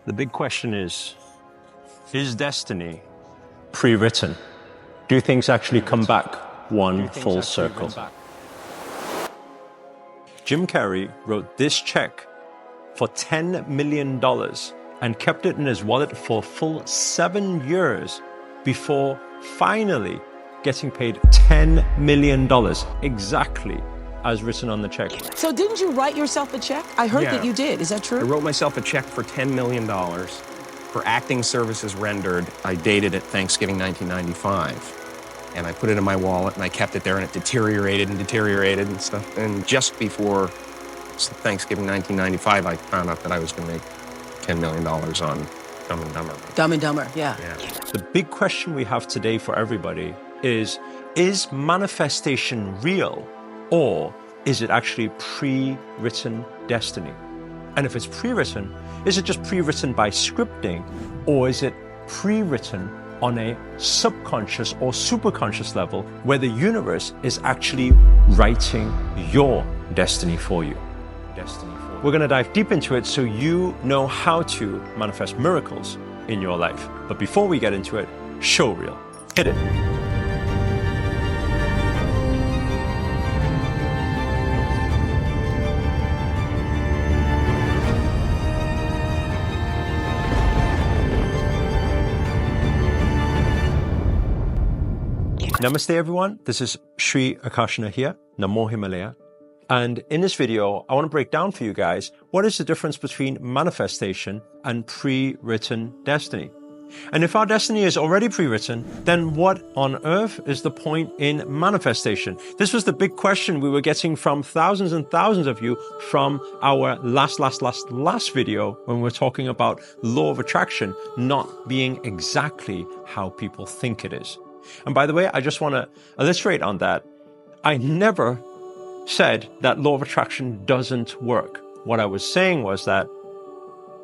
The big question is destiny pre-written? Do things actually come back one full circle? Jim Carrey wrote this check for $10 million and kept it in his wallet for a full 7 years before finally getting paid $10 million, exactly as written on the check. So didn't you write yourself a check? I heard that you did. Is that true? I wrote myself a check for $10 million for acting services rendered. I dated it Thanksgiving 1995. And I put it in my wallet and I kept it there and it deteriorated and stuff. And just before Thanksgiving 1995, I found out that I was going to make $10 million on Dumb and Dumber. Dumb and Dumber, yeah. The big question we have today for everybody is manifestation real, or is it actually pre-written destiny? And if it's pre-written, is it just pre-written by scripting, or is it pre-written on a subconscious or superconscious level where the universe is actually writing your destiny for you? We're going to dive deep into it so you know how to manifest miracles in your life. But before we get into it, show reel. Hit it. Namaste everyone, this is Sri Akarshana here, Namo Himalaya. And in this video, I want to break down for you guys, what is the difference between manifestation and pre-written destiny? And if our destiny is already pre-written, then what on earth is the point in manifestation? This was the big question we were getting from thousands and thousands of you from our last video when we were talking about law of attraction not being exactly how people think it is. And by the way, I just want to illustrate on that. I never said that law of attraction doesn't work. What I was saying was that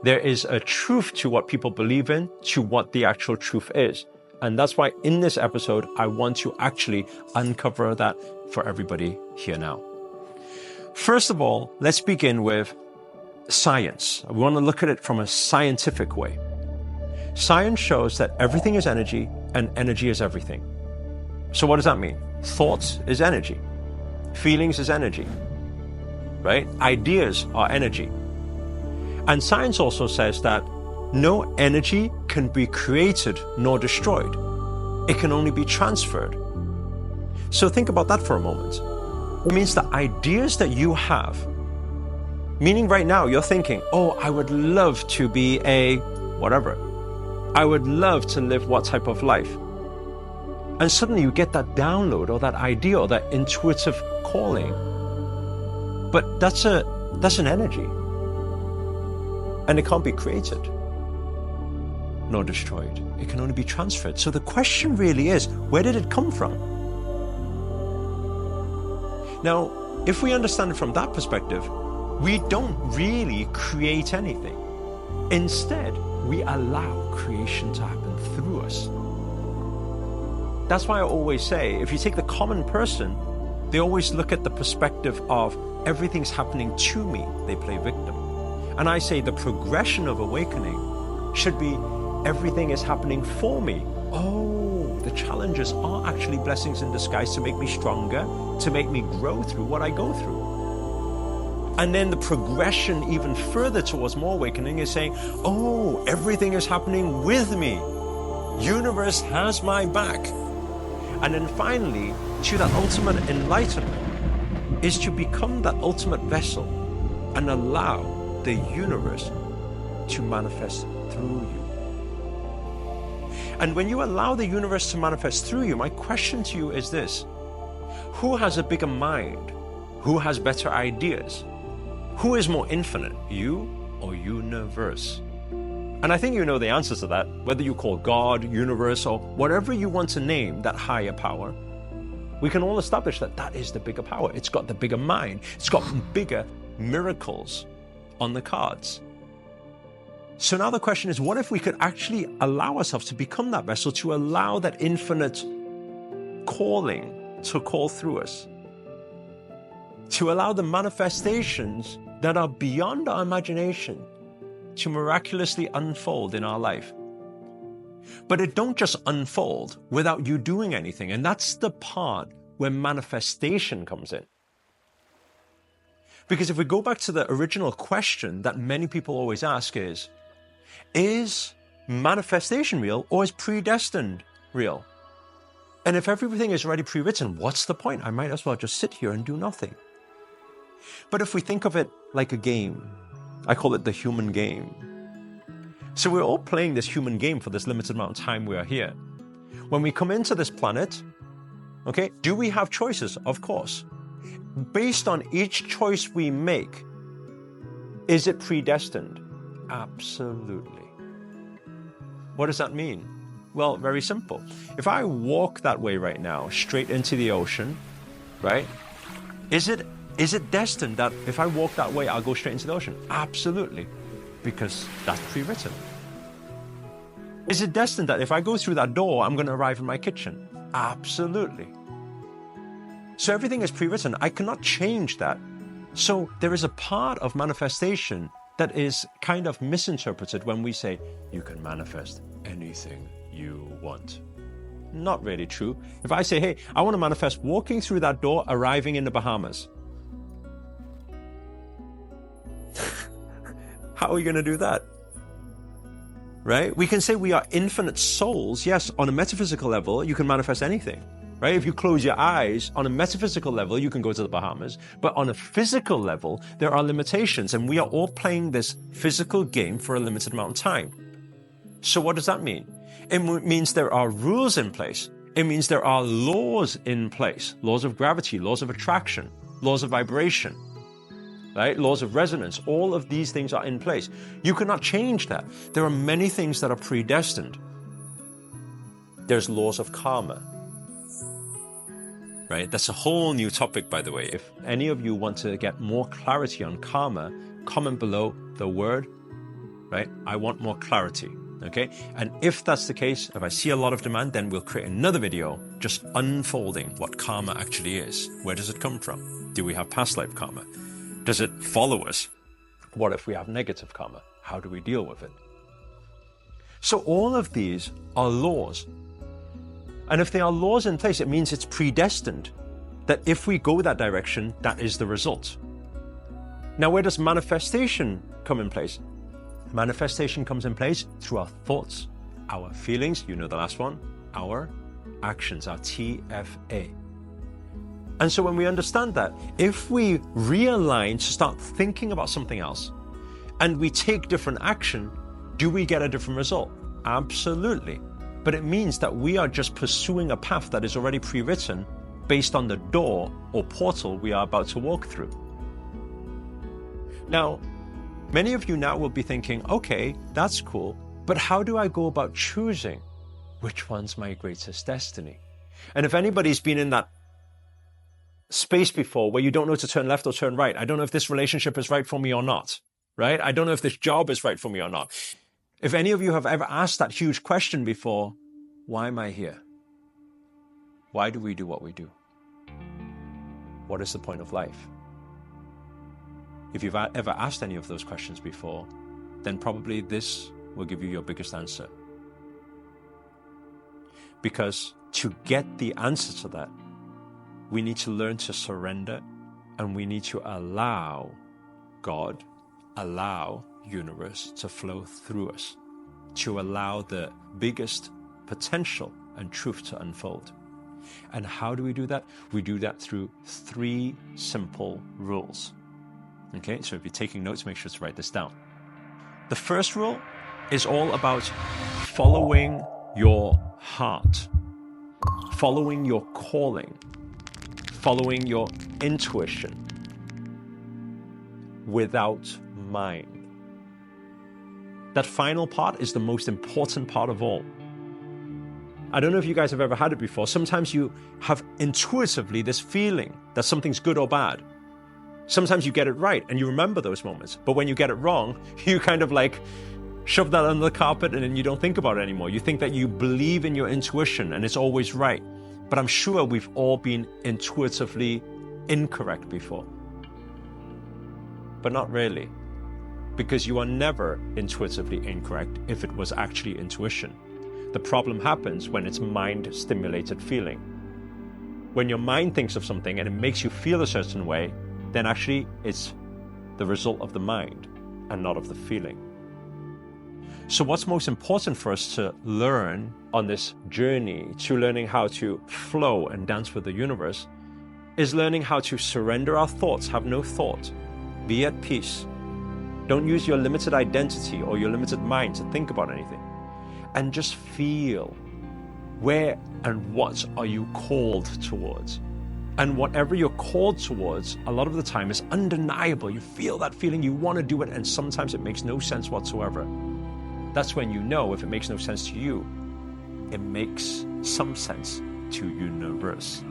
there is a truth to what people believe in, to what the actual truth is. And that's why in this episode, I want to actually uncover that for everybody here now. First of all, let's begin with science. We want to look at it from a scientific way. Science shows that everything is energy and energy is everything. So what does that mean? Thoughts is energy. Feelings is energy, right? Ideas are energy. And science also says that no energy can be created nor destroyed. It can only be transferred. So think about that for a moment. It means the ideas that you have, meaning right now you're thinking, oh, I would love to be a whatever. I would love to live what type of life? And suddenly you get that download or that idea or that intuitive calling. But that's an energy. And it can't be created nor destroyed. It can only be transferred. So the question really is, where did it come from? Now, if we understand it from that perspective, we don't really create anything. Instead, we allow creation to happen through us. That's why I always say, if you take the common person, they always look at the perspective of everything's happening to me. They play victim. And I say the progression of awakening should be everything is happening for me. Oh, the challenges are actually blessings in disguise to make me stronger, to make me grow through what I go through. And then the progression even further towards more awakening is saying, oh, everything is happening with me. Universe has my back. And then finally, to that ultimate enlightenment is to become that ultimate vessel and allow the universe to manifest through you. And when you allow the universe to manifest through you, my question to you is this: who has a bigger mind? Who has better ideas? Who is more infinite, you or universe? And I think you know the answers to that, whether you call God, universe, or whatever you want to name that higher power. We can all establish that that is the bigger power. It's got the bigger mind. It's got bigger miracles on the cards. So now the question is, what if we could actually allow ourselves to become that vessel, to allow that infinite calling to call through us, to allow the manifestations that are beyond our imagination to miraculously unfold in our life. But it don't just unfold without you doing anything. And that's the part where manifestation comes in. Because if we go back to the original question that many people always ask is manifestation real or is predestined real? And if everything is already pre-written, what's the point? I might as well just sit here and do nothing. But if we think of it like a game, I call it the human game. So we're all playing this human game for this limited amount of time we are here. When we come into this planet, okay, do we have choices? Of course. Based on each choice we make, is it predestined? Absolutely. What does that mean? Well, very simple. If I walk that way right now, straight into the ocean, right? Is it destined that if I walk that way, I'll go straight into the ocean? Absolutely. Because that's pre-written. Is it destined that if I go through that door, I'm going to arrive in my kitchen? Absolutely. So everything is pre-written. I cannot change that. So there is a part of manifestation that is kind of misinterpreted when we say, you can manifest anything you want. Not really true. If I say, hey, I want to manifest walking through that door, arriving in the Bahamas. How are we going to do that? Right? We can say we are infinite souls. Yes, on a metaphysical level, you can manifest anything. Right? If you close your eyes, on a metaphysical level, you can go to the Bahamas. But on a physical level, there are limitations. And we are all playing this physical game for a limited amount of time. So what does that mean? It means there are rules in place. It means there are laws in place. Laws of gravity, laws of attraction, laws of vibration, right? Laws of resonance. All of these things are in place. You cannot change that. There are many things that are predestined. There's laws of karma. Right? That's a whole new topic, by the way. If any of you want to get more clarity on karma, comment below the word, right? I want more clarity, okay? And if that's the case, if I see a lot of demand, then we'll create another video just unfolding what karma actually is. Where does it come from? Do we have past life karma? Does it follow us? What if we have negative karma? How do we deal with it? So all of these are laws. And if there are laws in place, it means it's predestined. That if we go that direction, that is the result. Now, where does manifestation come in place? Manifestation comes in place through our thoughts, our feelings, you know the last one, our actions, our TFA. And so when we understand that, if we realign to start thinking about something else, and we take different action, do we get a different result? Absolutely. But it means that we are just pursuing a path that is already pre-written based on the door or portal we are about to walk through. Now, many of you now will be thinking, okay, that's cool, but how do I go about choosing which one's my greatest destiny? And if anybody's been in that space before where you don't know to turn left or turn right, I don't know if this relationship is right for me or not, right? I don't know if this job is right for me or not. If any of you have ever asked that huge question before, why am I here? Why do we do what we do? What is the point of life? If you've ever asked any of those questions before, then probably this will give you your biggest answer. Because to get the answer to that, we need to learn to surrender, and we need to allow God, allow universe to flow through us, to allow the biggest potential and truth to unfold. And how do we do that? We do that through 3 simple rules. Okay, so if you're taking notes, make sure to write this down. The first rule is all about following your heart, following your calling, following your intuition without mind. That final part is the most important part of all. I don't know if you guys have ever had it before. Sometimes you have intuitively this feeling that something's good or bad. Sometimes you get it right and you remember those moments. But when you get it wrong, you kind of like shove that under the carpet and then you don't think about it anymore. You think that you believe in your intuition and it's always right. But I'm sure we've all been intuitively incorrect before. But not really. because you are never intuitively incorrect if it was actually intuition. The problem happens when it's mind-stimulated feeling. When your mind thinks of something and it makes you feel a certain way, then actually it's the result of the mind and not of the feeling. So what's most important for us to learn on this journey to learning how to flow and dance with the universe is learning how to surrender our thoughts, have no thought, be at peace. Don't use your limited identity or your limited mind to think about anything, and just feel where and what are you called towards. And whatever you're called towards, a lot of the time is undeniable. You feel that feeling, you want to do it, and sometimes it makes no sense whatsoever. That's when you know if it makes no sense to you, it makes some sense to universe.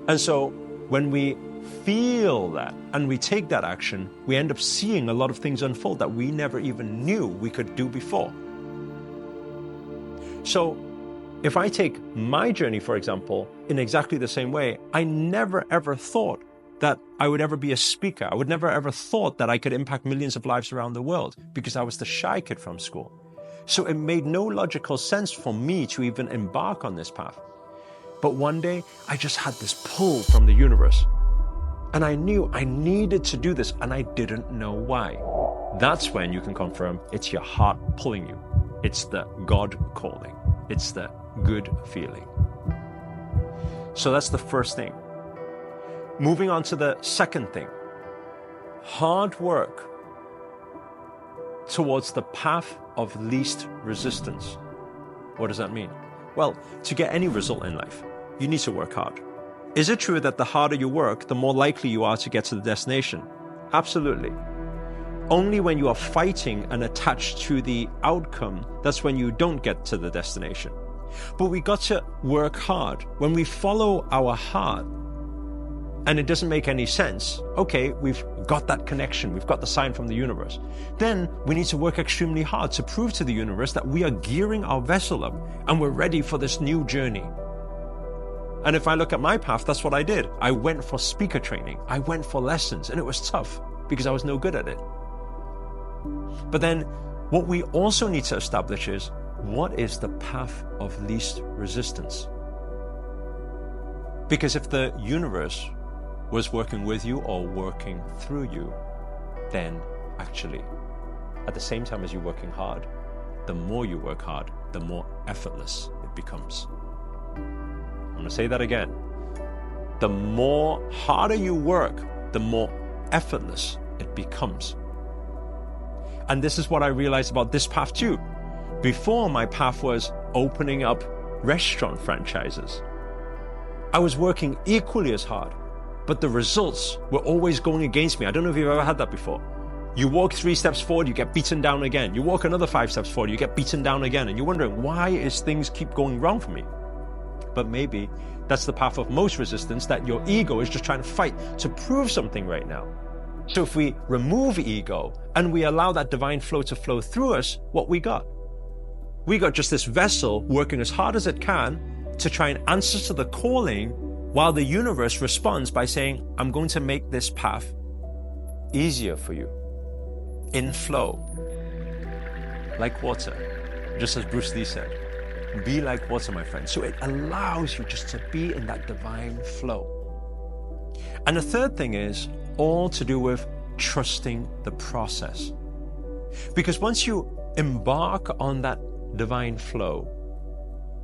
And so when we feel that and we take that action, we end up seeing a lot of things unfold that we never even knew we could do before. So if I take my journey, for example, in exactly the same way, I never ever thought that I would ever be a speaker. I would never ever thought that I could impact millions of lives around the world because I was the shy kid from school. So it made no logical sense for me to even embark on this path. But one day I just had this pull from the universe and I knew I needed to do this and I didn't know why. That's when you can confirm it's your heart pulling you. It's the God calling. It's the good feeling. So that's the first thing. Moving on to the second thing. Hard work towards the path of least resistance. What does that mean? Well, to get any result in life, you need to work hard. Is it true that the harder you work, the more likely you are to get to the destination? Absolutely. Only when you are fighting and attached to the outcome, that's when you don't get to the destination. But we got to work hard. When we follow our heart and it doesn't make any sense, okay, we've got that connection, we've got the sign from the universe. Then we need to work extremely hard to prove to the universe that we are gearing our vessel up and we're ready for this new journey. And if I look at my path, that's what I did. I went for speaker training. I went for lessons, and it was tough because I was no good at it. But then what we also need to establish is, what is the path of least resistance? Because if the universe was working with you or working through you, then actually, at the same time as you're working hard, the more you work hard, the more effortless it becomes. I'm going to say that again. The more harder you work, the more effortless it becomes. And this is what I realized about this path too. Before, my path was opening up restaurant franchises. I was working equally as hard, but the results were always going against me. I don't know if you've ever had that before. You walk 3 steps forward, you get beaten down again. You walk another 5 steps forward, you get beaten down again. And you're wondering, why is things keep going wrong for me? But maybe that's the path of most resistance, that your ego is just trying to fight to prove something right now. So if we remove ego and we allow that divine flow to flow through us, what we got? We got just this vessel working as hard as it can to try and answer to the calling, while the universe responds by saying, I'm going to make this path easier for you, in flow, like water, just as Bruce Lee said. Be like water, my friend. So it allows you just to be in that divine flow. And the third thing is all to do with trusting the process. Because once you embark on that divine flow,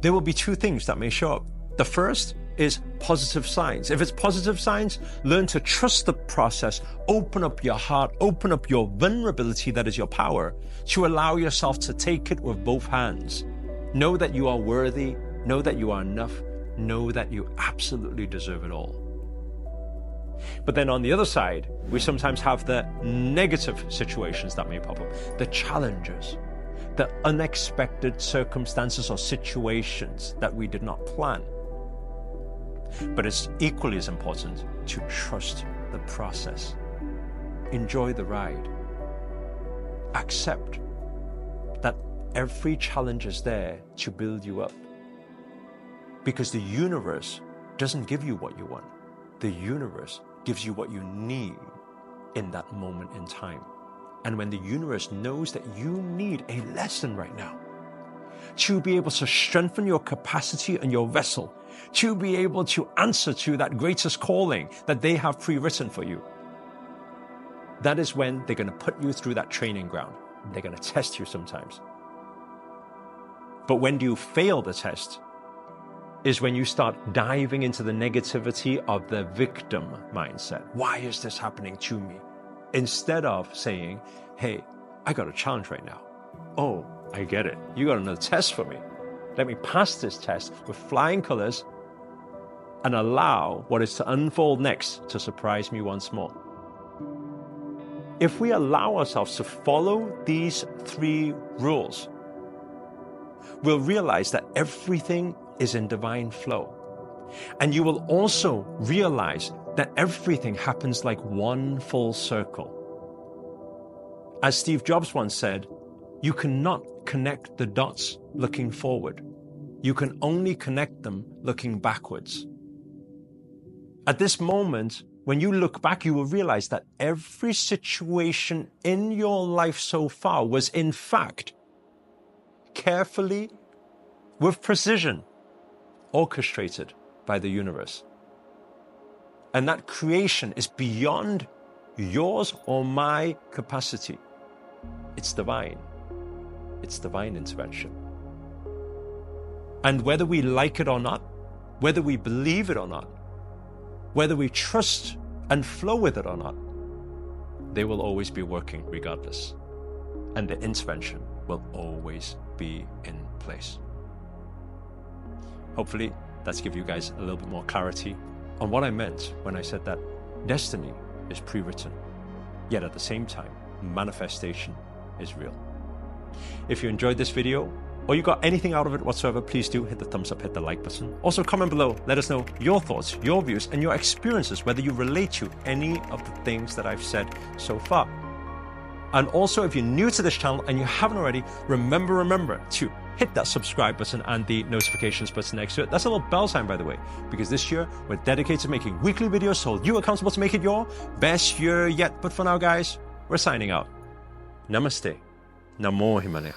there will be 2 things that may show up. The first is positive signs. If it's positive signs, learn to trust the process, open up your heart, open up your vulnerability, that is your power, to allow yourself to take it with both hands. Know that you are worthy, know that you are enough, know that you absolutely deserve it all. But then on the other side, we sometimes have the negative situations that may pop up, the challenges, the unexpected circumstances or situations that we did not plan. But it's equally as important to trust the process. Enjoy the ride. Accept that every challenge is there to build you up. Because the universe doesn't give you what you want. The universe gives you what you need in that moment in time. And when the universe knows that you need a lesson right now, to be able to strengthen your capacity and your vessel, to be able to answer to that greatest calling that they have pre-written for you, that is when they're going to put you through that training ground. They're going to test you sometimes. But when you fail the test is when you start diving into the negativity of the victim mindset. Why is this happening to me? Instead of saying, hey, I got a challenge right now. Oh, I get it. You got another test for me. Let me pass this test with flying colors and allow what is to unfold next to surprise me once more. If we allow ourselves to follow these 3 rules, we'll realize that everything is in divine flow. And you will also realize that everything happens like one full circle. As Steve Jobs once said, you cannot connect the dots looking forward. You can only connect them looking backwards. At this moment, when you look back, you will realize that every situation in your life so far was in fact carefully, with precision, orchestrated by the universe. And that creation is beyond yours or my capacity. It's divine. It's divine intervention. And whether we like it or not, whether we believe it or not, whether we trust and flow with it or not, they will always be working regardless. And the intervention will always be in place. Hopefully, that's give you guys a little bit more clarity on what I meant when I said that destiny is pre-written, yet at the same time, manifestation is real. If you enjoyed this video, or you got anything out of it whatsoever, please do hit the thumbs up, hit the like button. Also comment below, let us know your thoughts, your views, and your experiences, whether you relate to any of the things that I've said so far. And also, if you're new to this channel and you haven't already, remember to hit that subscribe button and the notifications button next to it. That's a little bell sign, by the way, because this year we're dedicated to making weekly videos so you're accountable to make it your best year yet. But for now, guys, we're signing out. Namaste. Namo Himalaya.